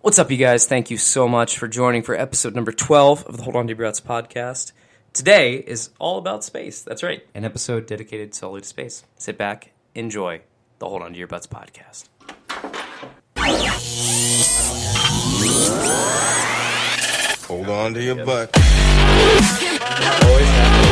What's up, you guys? Thank you so much for joining for episode number 12 of the Hold On to Your Butts podcast. Today is all about space. That's right, an episode dedicated solely to space. Sit back, enjoy the Hold On to Your Butts podcast. Hold on to your butt. Always happy.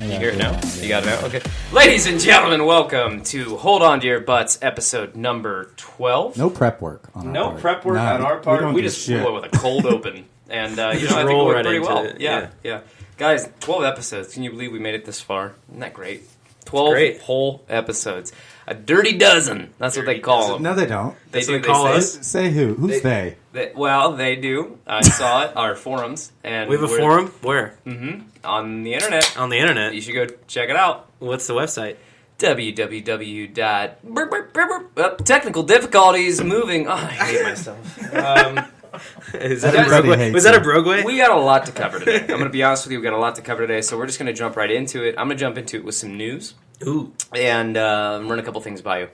You hear it now? You got it now? Okay. Ladies and gentlemen, welcome to Hold On to Your Butts, episode number 12. No prep work on our part. No prep work on our part. We just roll with a cold open. And, I think it went pretty well. Yeah. Guys, 12 episodes. Can you believe we made it this far? Isn't that great? 12 whole episodes. A dirty dozen. That's what they call them. No, they don't. They do. They call us. Say who? Who's they? Well, they do. I saw it. Our forums. And we have a forum? Where? On the internet. On the internet? You should go check it out. What's the website? www. Technical difficulties moving. Oh, I hate myself. Was that a brogue way? We got a lot to cover today. I'm going to be honest with you. We got a lot to cover today, so we're just going to jump right into it. I'm going to jump into it with some news. Ooh. And run a couple things by you.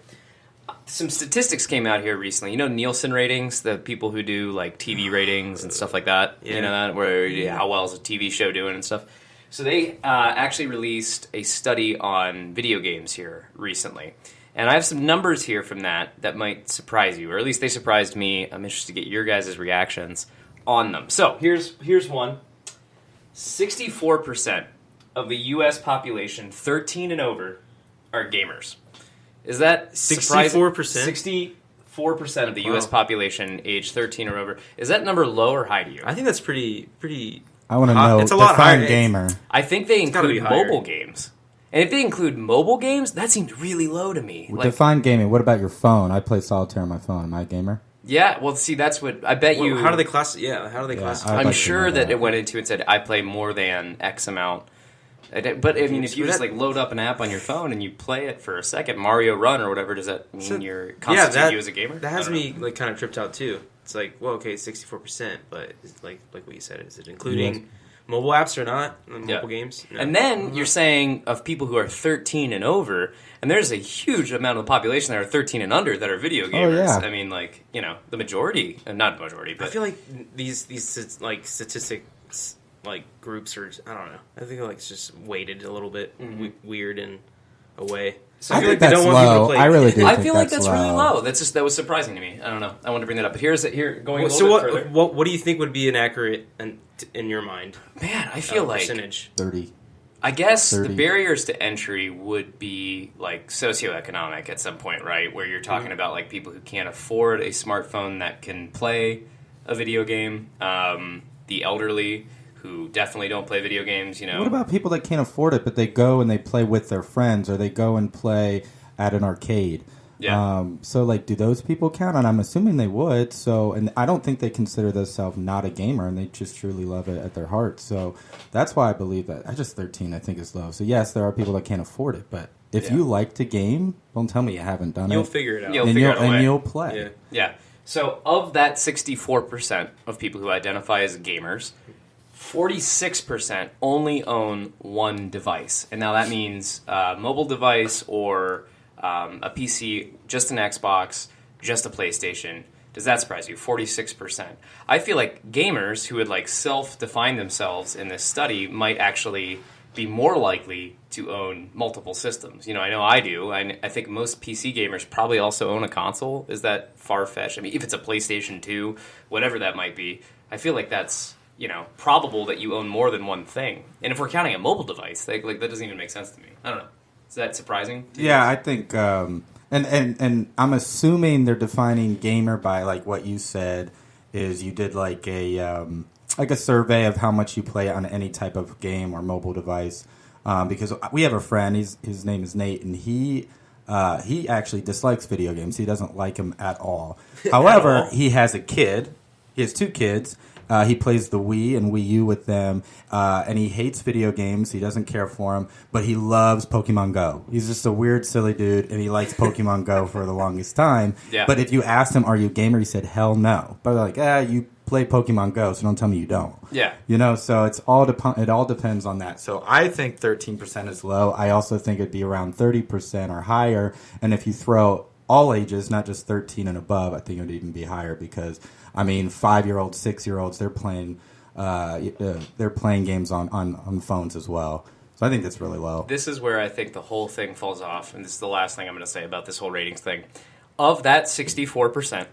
Some statistics came out here recently. You know Nielsen ratings, the people who do like TV ratings and stuff like that. Yeah. You know that, where how well is a TV show doing and stuff. So they actually released a study on video games here recently. And I have some numbers here from that might surprise you, or at least they surprised me. I'm interested to get your guys' reactions on them. So here's one. 64% of the U.S. population, 13 and over, are gamers. Is that surprising? 64%? 64% of the U.S. population, age 13 or over. Is that number low or high to you? I think that's pretty. I want to know. It's a lot higher. Gamer. I think they include mobile games. And if they include mobile games, that seems really low to me. Define gaming. What about your phone? I play solitaire on my phone. Am I a gamer? Yeah, well, see, that's what I bet you. How do they classify? I'm sure that it went into and said, I play more than X amount. But, I mean, if you just load up an app on your phone and you play it for a second, Mario Run or whatever, does that mean you're constitute you as a gamer? That has me kind of tripped out, too. It's like, well, okay, 64%, but it's like what you said, is it including mobile apps or not? Mobile games? No. And then you're saying of people who are 13 and over, and there's a huge amount of the population that are 13 and under that are video gamers. Oh, yeah. I mean, the majority, not the majority, but... I feel like these statistics... groups are, I don't know. I think it's just weighted a little bit weird in a way. So I feel like they don't want people to play. I really do. I feel like that's really low. That was surprising to me. I don't know. I wanted to bring that up. But going a little bit further. What do you think would be inaccurate in your mind? Man, I feel like percentage 30. I guess 30. The barriers to entry would be like socioeconomic at some point, right? Where you're talking about like people who can't afford a smartphone that can play a video game, the elderly who definitely don't play video games, What about people that can't afford it, but they go and they play with their friends, or they go and play at an arcade? Yeah. So, do those people count? And I'm assuming they would. So, and I don't think they consider themselves not a gamer, and they just truly love it at their heart. So that's why I believe that. 13, I think, is low. So yes, there are people that can't afford it, but if you like to game, don't tell me you haven't done it. You'll figure it out. And you'll play. Yeah. So of that 64% of people who identify as gamers, 46% only own one device. And now that means a mobile device or a PC, just an Xbox, just a PlayStation. Does that surprise you? 46%. I feel like gamers who would self-define themselves in this study might actually be more likely to own multiple systems. I know I do. I think most PC gamers probably also own a console. Is that far-fetched? I mean, if it's a PlayStation 2, whatever that might be, I feel like that's probable that you own more than one thing. And if we're counting a mobile device, that doesn't even make sense to me. I don't know. Is that surprising to you? Yeah, I think, and I'm assuming they're defining gamer by what you said is you did a survey of how much you play on any type of game or mobile device. Because we have a friend, his name is Nate, and he actually dislikes video games. He doesn't like them at all. However, he has a kid. He has two kids. He plays the Wii and Wii U with them, and he hates video games. He doesn't care for them, but he loves Pokemon Go. He's just a weird, silly dude, and he likes Pokemon Go for the longest time. Yeah. But if you asked him, are you a gamer? He said, hell no. But you play Pokemon Go, so don't tell me you don't. Yeah. So it all depends on that. So I think 13% is low. I also think it'd be around 30% or higher. And if you throw all ages, not just 13 and above, I think it would even be higher because, 5-year-olds, 6-year-olds, they're playing games on phones as well. So I think that's really low. This is where I think the whole thing falls off, and this is the last thing I'm going to say about this whole ratings thing. Of that 64%,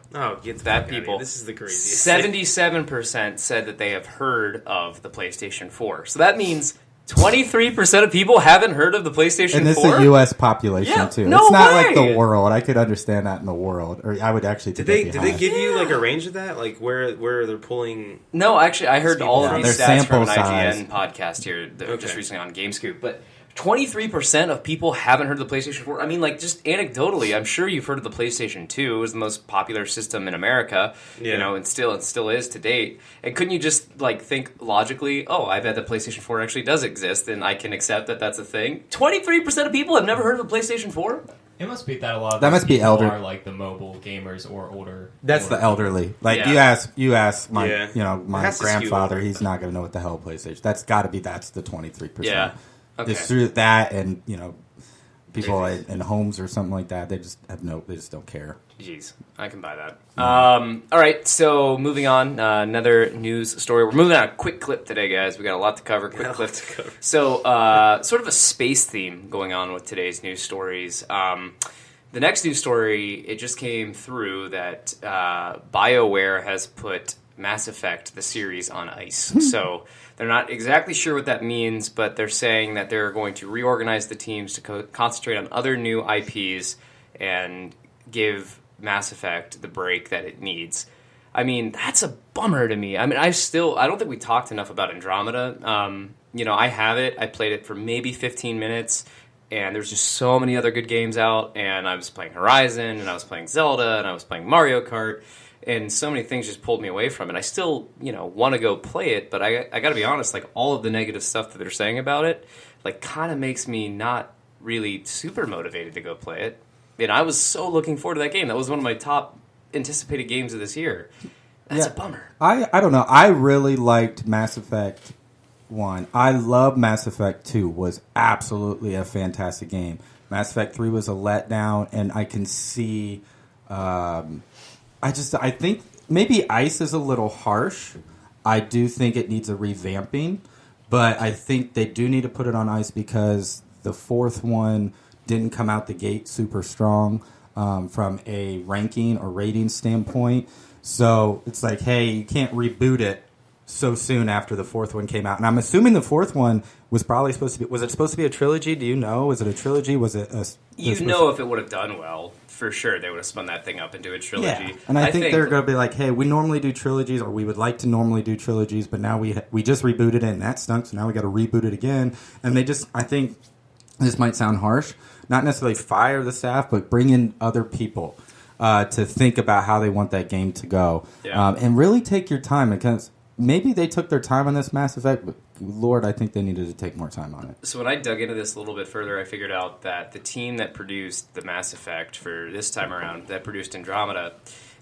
that people, this is the craziest. 77% said that they have heard of the PlayStation 4. So that means 23% of people haven't heard of the PlayStation 4. And this is a U.S. population too. No it's not way! Like the world. I could understand that in the world, or I would actually. Did they give you like a range of that, like where they're pulling? No, actually, I heard all of these stats from an size. IGN podcast here just recently on GameScoop, but 23% of people haven't heard of the PlayStation 4. Just anecdotally, I'm sure you've heard of the PlayStation 2. It was the most popular system in America, and still is to date. And couldn't you just think logically, I bet the PlayStation 4 actually does exist, and I can accept that that's a thing? 23% of people have never heard of the PlayStation 4? It must be that a lot of that must be elder. Are like the mobile gamers or older. That's the elderly. You ask my my grandfather, he's not going to know what the hell PlayStation. That's the 23%. Yeah. Okay. It's through that, and people in homes or something like that. They just don't care. Jeez, I can buy that. All right, so moving on, another news story. We're moving on a quick clip today, guys. We got a lot to cover. Quick clip. So, sort of a space theme going on with today's news stories. The next news story, it just came through that BioWare has put Mass Effect, the series, on ice. So they're not exactly sure what that means, but they're saying that they're going to reorganize the teams to concentrate on other new IPs and give Mass Effect the break that it needs. That's a bummer to me. I don't think we talked enough about Andromeda. I have it. I played it for maybe 15 minutes, and there's just so many other good games out, and I was playing Horizon, and I was playing Zelda, and I was playing Mario Kart, and so many things just pulled me away from it. I still, want to go play it, but I got to be honest, all of the negative stuff that they're saying about it, kind of makes me not really super motivated to go play it. And I was so looking forward to that game. That was one of my top anticipated games of this year. That's a bummer. I don't know. I really liked Mass Effect 1. I love Mass Effect 2. Was absolutely a fantastic game. Mass Effect 3 was a letdown, and I can see... I think maybe ice is a little harsh. I do think it needs a revamping, but I think they do need to put it on ice because the fourth one didn't come out the gate super strong from a ranking or rating standpoint. So it's like, hey, you can't reboot it so soon after the fourth one came out. And I'm assuming the fourth one was probably supposed to be... Was it supposed to be a trilogy? Do you know? Was it a trilogy? Was it a... if it would have done well, for sure they would have spun that thing up into a trilogy. Yeah. And I think they're going to be like, hey, we normally do trilogies, or we would like to normally do trilogies, but now we just rebooted it, and that stunk, so now we got to reboot it again. And I think this might sound harsh, not necessarily fire the staff, but bring in other people to think about how they want that game to go. Yeah. And really take your time, because maybe they took their time on this Mass Effect, but Lord, I think they needed to take more time on it. So when I dug into this a little bit further, I figured out that the team that produced the Mass Effect for this time around, that produced Andromeda,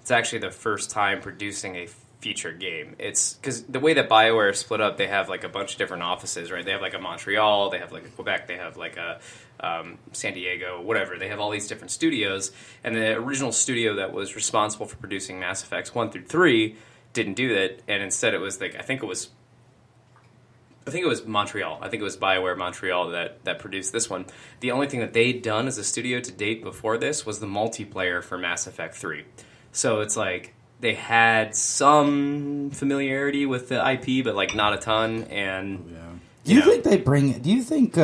it's actually the first time producing a feature game. It's because the way that BioWare is split up, they have a bunch of different offices, right? They have a Montreal, they have a Quebec, they have a San Diego, whatever. They have all these different studios, and the original studio that was responsible for producing Mass Effects 1 through 3 didn't do that, and instead it was I think it was Montreal. I think it was BioWare Montreal that produced this one. The only thing that they'd done as a studio to date before this was the multiplayer for Mass Effect 3. So it's they had some familiarity with the IP, but not a ton. And do you think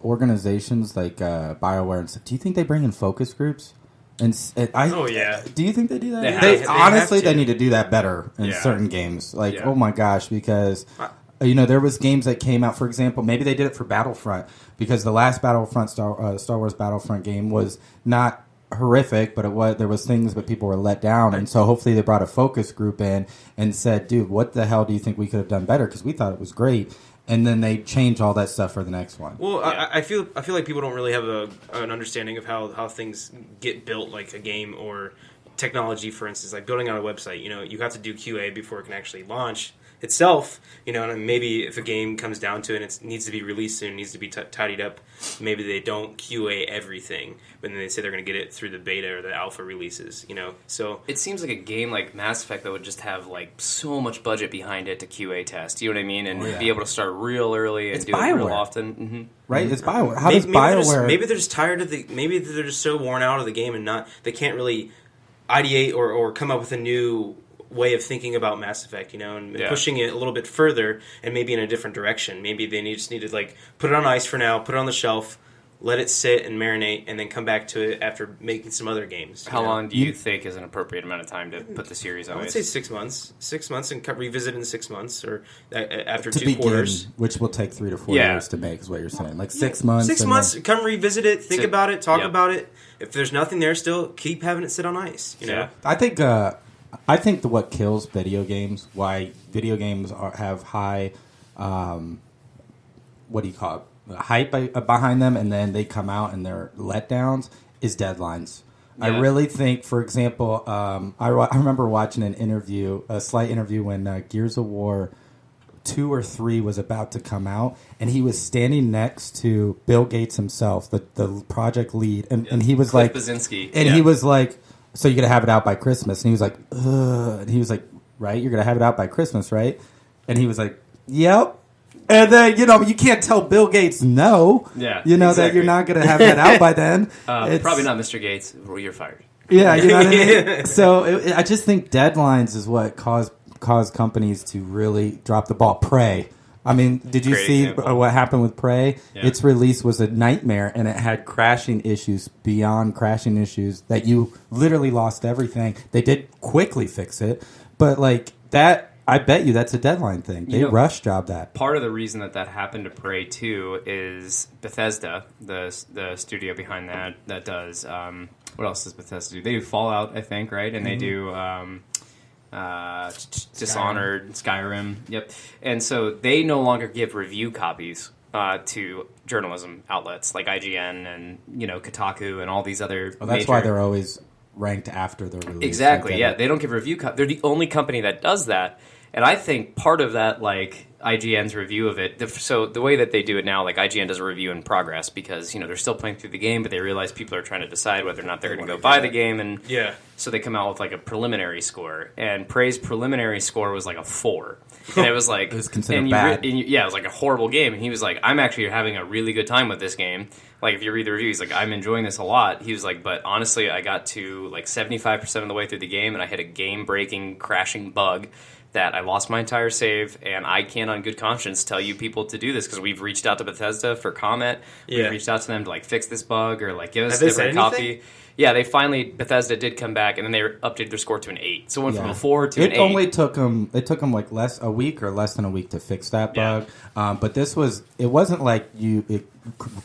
organizations like BioWare and stuff, do you think they bring in focus groups? Do you think they do that? They need to do that better in certain games. Oh my gosh, because there was games that came out. For example, maybe they did it for Battlefront, because the last Battlefront Star Wars Battlefront game was not horrific, but there was things, but people were let down, and so hopefully they brought a focus group in and said, "Dude, what the hell do you think we could have done better? Because we thought it was great." And then they change all that stuff for the next one. Well, yeah. I feel like people don't really have an understanding of how things get built, like a game or technology, for instance, like building out a website, you have to do QA before it can actually launch itself, and maybe if a game comes down to it and it needs to be released soon, needs to be tidied up, maybe they don't QA everything, but then they say they're going to get it through the beta or the alpha releases, so it seems like a game like Mass Effect that would just have like so much budget behind it to QA test, you know what I mean, and be able to start real early and it's do BioWare. it real often. Mm-hmm. Right? It's BioWare. How does BioWare... Maybe they're just tired of maybe they're just so worn out of the game and they can't really ideate or come up with a new way of thinking about Mass Effect, and pushing it a little bit further and maybe in a different direction. Maybe they just need to like put it on ice for now, put it on the shelf, let it sit and marinate, and then come back to it after making some other games. How long do you think is an appropriate amount of time to put the series on I would ice? say 6 months. 6 months and revisit in 6 months or after to 2 begin, quarters. which will take 3 to 4 years to make, is what you're saying. Like 6 months. 6 and months, then- come revisit it, think about it, talk Yep. about it. If there's nothing there still, keep having it sit on ice. Yeah. I think what kills video games, why video games have high, what do you call it, hype behind them, and then they come out and they're letdowns, is deadlines. I Yeah. really think, for example, I remember watching a slight interview when Gears of War 2 or 3 was about to come out, and he was standing next to Bill Gates himself, the project lead, and he was Cliff like, Basinski. and he was like, so you're going to have it out by Christmas? And he was like, ugh. And he was like, right, you're going to have it out by Christmas, right? And he was like, yep. And then, you can't tell Bill Gates no. Yeah, that exactly. you're not going to have that out by then. Probably not Mr. Gates. Well, you're fired. Yeah, you know what I mean? So I just think deadlines is what cause companies to really drop the ball. Prey. I mean, did you Great see example. what happened with Prey? Yeah. Its release was a nightmare, and it had crashing issues beyond crashing issues that you literally lost everything. They did quickly fix it, but like that, I bet you that's a deadline thing. They rush job that. Part of the reason that happened to Prey 2 is Bethesda, the studio behind that does, what else does Bethesda do? They do Fallout, I think, right? And they do... Dishonored, Skyrim. Yep. And so they no longer give review copies to journalism outlets like IGN and Kotaku and all these other. Well, that's why they're always ranked after the release. Exactly. Yeah, they don't give review. They're the only company that does that. And I think part of that, like IGN's review of it, so the way that they do it now, like IGN does a review in progress because they're still playing through the game, but they realize people are trying to decide whether or not they're going to go buy the game, and so they come out with like a preliminary score. And Prey's preliminary score was like a 4, and it was like it was considered bad. It was like a horrible game. And he was like, "I'm actually having a really good time with this game." Like if you read the review, he's like, "I'm enjoying this a lot." He was like, "But honestly, I got to like 75% of the way through the game, and I hit a game-breaking crashing bug." That I lost my entire save, and I can't on good conscience tell you people to do this because we've reached out to Bethesda for comment. We've reached out to them to like fix this bug or like give us a different copy. Yeah, Bethesda did come back, and then they updated their score to an 8. So it went from a 4 to an 8. It only took them like a week or less than a week to fix that bug. But it wasn't like it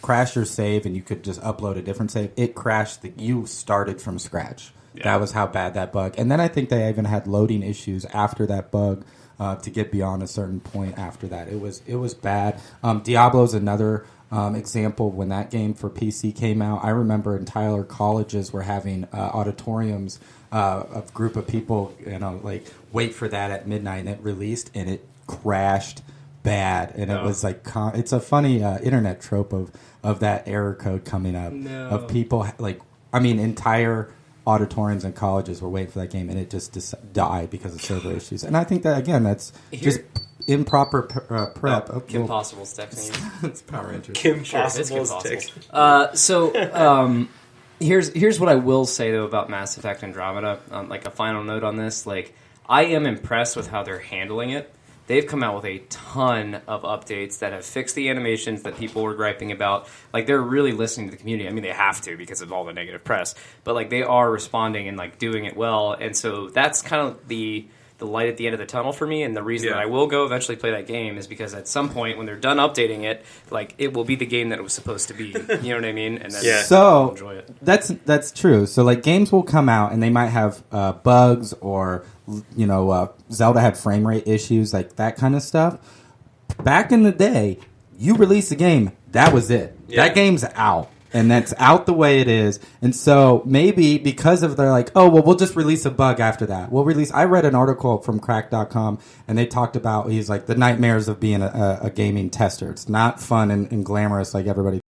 crashed your save and you could just upload a different save. It crashed you started from scratch. Yeah. That was how bad that bug. And then I think they even had loading issues after that bug to get beyond a certain point after that. It was bad. Diablo's another example. When that game for PC came out, I remember entire colleges were having auditoriums, a group of people, like wait for that at midnight, and it released, and it crashed bad. And it was like, it's a funny internet trope of that error code coming up of people entire auditoriums and colleges were waiting for that game, and it just died because of server issues. And I think that, again, that's just improper prep. Kim Possible's texting you. It's Power Rangers. Kim Possible's texting. So here's what I will say, though, about Mass Effect Andromeda. Like a final note on this. Like, I am impressed with how they're handling it. They've come out with a ton of updates that have fixed the animations that people were griping about. Like, they're really listening to the community. I mean, they have to because of all the negative press. But, like, they are responding and, like, doing it well. And so that's kind of the light at the end of the tunnel for me. And the reason that I will go eventually play that game is because at some point when they're done updating it, like, it will be the game that it was supposed to be. You know what I mean? And then so enjoy it. That's true. So, like, games will come out and they might have bugs or... Zelda had frame rate issues, like that kind of stuff. Back in the day, you release a game, that was it. Yeah. That game's out. And that's out the way it is. And so maybe because of they're like, oh, well, we'll just release a bug after that. I read an article from crack.com and they talked about, he's like, the nightmares of being a gaming tester. It's not fun and glamorous like everybody